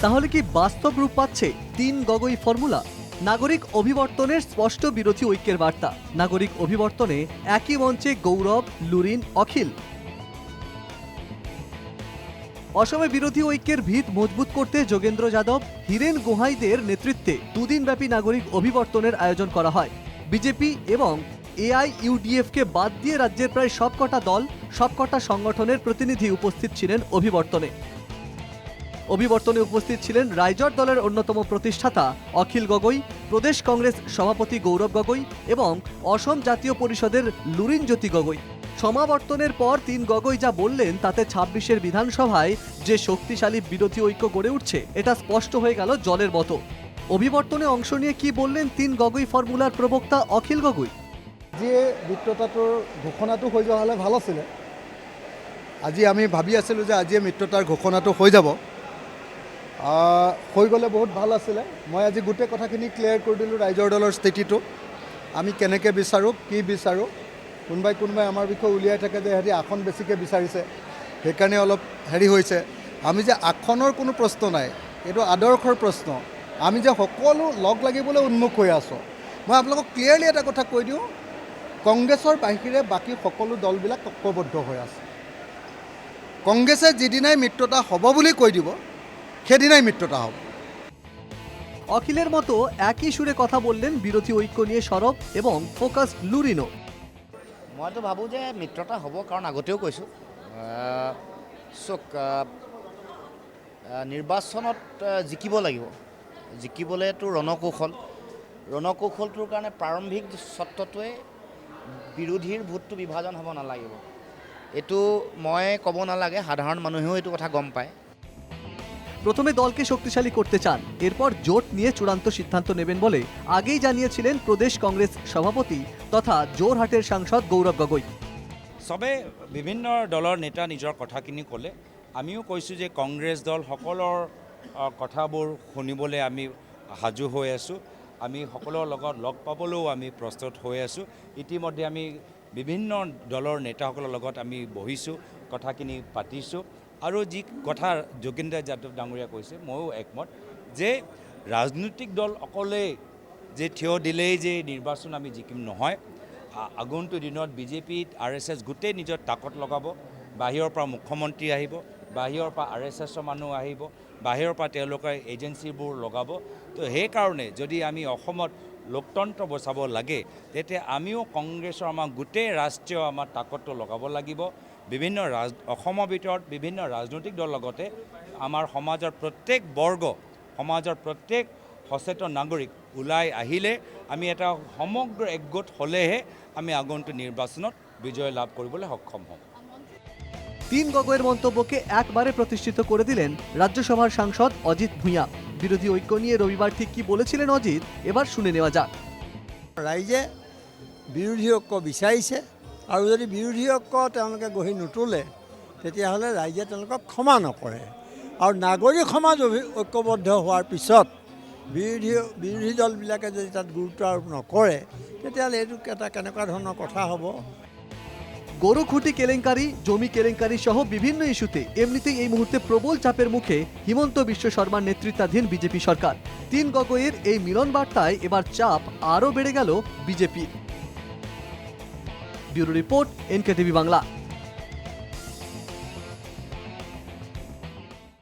তাহলে কি বাস্তব রূপ পাচ্ছে ৩ গগৈ ফর্মুলা? নাগরিক অভিবর্তনের স্পষ্ট বিরোধী ঐক্যের বার্তা। নাগরিক অভিবর্তনে একই মঞ্চে গৌরব, লুরিন, অখিল। অসমে বিরোধী ঐক্যের ভিত মজবুত করতে যোগেন্দ্র যাদব, হীরেন গোহাইদের নেতৃত্বে দুদিনব্যাপী নাগরিক অভিবর্তনের আয়োজন করা হয়। বিজেপি এবং এআইইউডিএফকে বাদ দিয়ে রাজ্যের প্রায় সবকটা দল, সবকটা সংগঠনের প্রতিনিধি উপস্থিত ছিলেন অভিবর্তনে। অভিবর্তনে উপস্থিত ছিলেন রাইজর দলের অন্যতম প্রতিষ্ঠাতা অখিল গগৈ, প্রদেশ কংগ্রেস সভাপতি গৌরব গগৈ এবং অসম জাতীয় পরিষদের লুরিনজ্যোতি গগৈ। সমাবর্তনের পর ৩ গগৈ যা বললেন তাতে ২৬-এর বিধানসভায় যে শক্তিশালী বিরোধী ঐক্য গড়ে উঠছে এটা স্পষ্ট হয়ে গেল জলের মতো। অভিবর্তনে অংশ নিয়ে কি বললেন ৩ গগৈ ফর্মুলার প্ৰবক্তা অখিল গগৈ? যে মিত্ৰতাটোৰ ঘোষণাটো হৈ যোৱা হ'লে ভাল আছিলে। আজি আমি ভাবি আছিলোঁ যে আজিয়ে মিত্ৰতাৰ ঘোষণাটো হৈ যাব, হৈ গ'লে বহুত ভাল আছিলে। মই আজি গোটেই কথাখিনি ক্লিয়াৰ কৰি দিলোঁ ৰাইজৰ দলৰ স্থিতিটো, আমি কেনেকৈ বিচাৰোঁ, কি বিচাৰোঁ। কোনোবাই আমাৰ বিষয়ে উলিয়াই থাকে যে হেৰি আসন বেছিকৈ বিচাৰিছে, সেইকাৰণে অলপ হেৰি হৈছে। আমি যে আসনৰ কোনো প্ৰশ্ন নাই, এইটো আদৰ্শৰ প্ৰশ্ন। আমি যে সকলো লগ লাগিবলৈ উন্মুখ হৈ আছোঁ। মই আপোনালোকক ক্লিয়াৰলি এটা কথা কৈ দিওঁ, কংগ্ৰেছৰ বাহিৰে বাকী সকলো দলবিলাক ঐক্যবদ্ধ হৈ আছে। কংগ্ৰেছে যিদিনাই মিত্ৰতা হ'ব বুলি কৈ দিব সেদিনাই মিত্ৰতা হ'ব। অখিলেৰ মতো একই সুৰে কথা বললেন বিৰোধী ঐক্য নিয়ে সৰব এবং ফোকাসড লুৰিনো। মইতো ভাবোঁ যে মিত্ৰতা হ'ব, কাৰণ আগতেও কৈছোঁ নিৰ্বাচনত জিকিব লাগিব। জিকিবলৈতো ৰণকৌশলটোৰ কাৰণে প্ৰাৰম্ভিক স্বত্বটোৱে বিৰোধীৰ ভোটটো বিভাজন হ'ব নালাগিব। এইটো মই ক'ব নালাগে, সাধাৰণ মানুহেও এইটো কথা গম পায়। প্রথমে দলকে শক্তিশালী করতে চান, এরপর জোট নিয়ে চূড়ান্ত সিদ্ধান্ত নেবেন বলে আগেই জানিয়েছিলেন প্রদেশ কংগ্রেস সভাপতি তথা যোৰহাটেৰ সাংসদ গৌৰব গগৈ। সবে বিভিন্ন দলৰ নেতা নিজৰ কথাখিনি ক'লে, আমিও কৈছোঁ যে কংগ্ৰেছ দল সকলৰ কথাবোৰ শুনিবলৈ আমি সাজু হৈ আছোঁ। আমি সকলৰ লগত লগ পাবলৈও আমি প্ৰস্তুত হৈ আছোঁ। ইতিমধ্যে আমি বিভিন্ন দলৰ নেতাসকলৰ লগত আমি বহিছোঁ, কথাখিনি পাতিছোঁ। আৰু যি কথা যোগেন্দ্ৰ যাদৱ ডাঙৰীয়া কৈছে, ময়ো একমত যে ৰাজনৈতিক দল অকলে যে থিয় দিলেই যে নিৰ্বাচন আমি জিকিম নহয়। আগন্তুক দিনত বিজেপি RSS গোটেই নিজৰ তাকত লগাব। বাহিৰৰ পৰা মুখ্যমন্ত্ৰী আহিব, বাহিৰৰ পৰা RSSৰ মানুহ আহিব, বাহিৰৰ পৰা তেওঁলোকৰ এজেঞ্চিবোৰ লগাব। তো সেইকাৰণে যদি আমি অসমত লোকতন্ত্ৰ বচাব লাগে, তেতিয়া আমিও কংগ্ৰেছৰ আমাৰ গোটেই ৰাষ্ট্ৰীয় আমাৰ তাকতটো লগাব লাগিব। বিভিন্ন অসমৰ ভিতৰত বিভিন্ন ৰাজনৈতিক দলৰ লগতে আমাৰ সমাজৰ প্ৰত্যেক বৰ্গ, সমাজৰ প্ৰত্যেক সচেতন নাগৰিক ওলাই আহিলে আমি এটা সমগ্ৰ একগোট হ'লেহে আমি আগন্তুক নিৰ্বাচনত বিজয় লাভ কৰিবলৈ সক্ষম হ'ম। ৩ গগৈয়ের মন্তব্যকে একবারে প্রতিষ্ঠিত করে দিলেন রাজ্যসভার সাংসদ অজিত ভূঁইয়া। বিরোধী ঐক্য নিয়ে রবিবার ঠিক কি বলেছিলেন অজিত, এবার শুনে নেওয়া যাক। ৰাইজে বিৰোধী ঐক্য বিচাৰিছে, আৰু যদি বিৰোধী ঐক্য তেওঁলোকে গঢ়ি নুতুলে তেতিয়াহ'লে ৰাইজে তেওঁলোকক ক্ষমা নকৰে। আৰু নাগৰিক সমাজ ঐক্যবদ্ধ হোৱাৰ পিছত বিৰোধী দলবিলাকে যদি তাত গুৰুত্ব আৰোপ নকৰে তেতিয়াহ'লে এইটো এটা কেনেকুৱা ধৰণৰ কথা হ'ব। গরু খুঁটি কেলেঙ্কারি, জমি কেলেঙ্কারি সহ বিভিন্ন ইস্যুতে এমনিতেই এই মুহূর্তে প্রবল চাপের মুখে হিমন্ত বিশ্ব শর্মার নেতৃত্বাধীন বিজেপি সরকার। ৩ গগৈয়ের এই মিলন বার্তায় এবার চাপ আরও বেড়ে গেল বিজেপির। Bureau report, NKTV Bangla.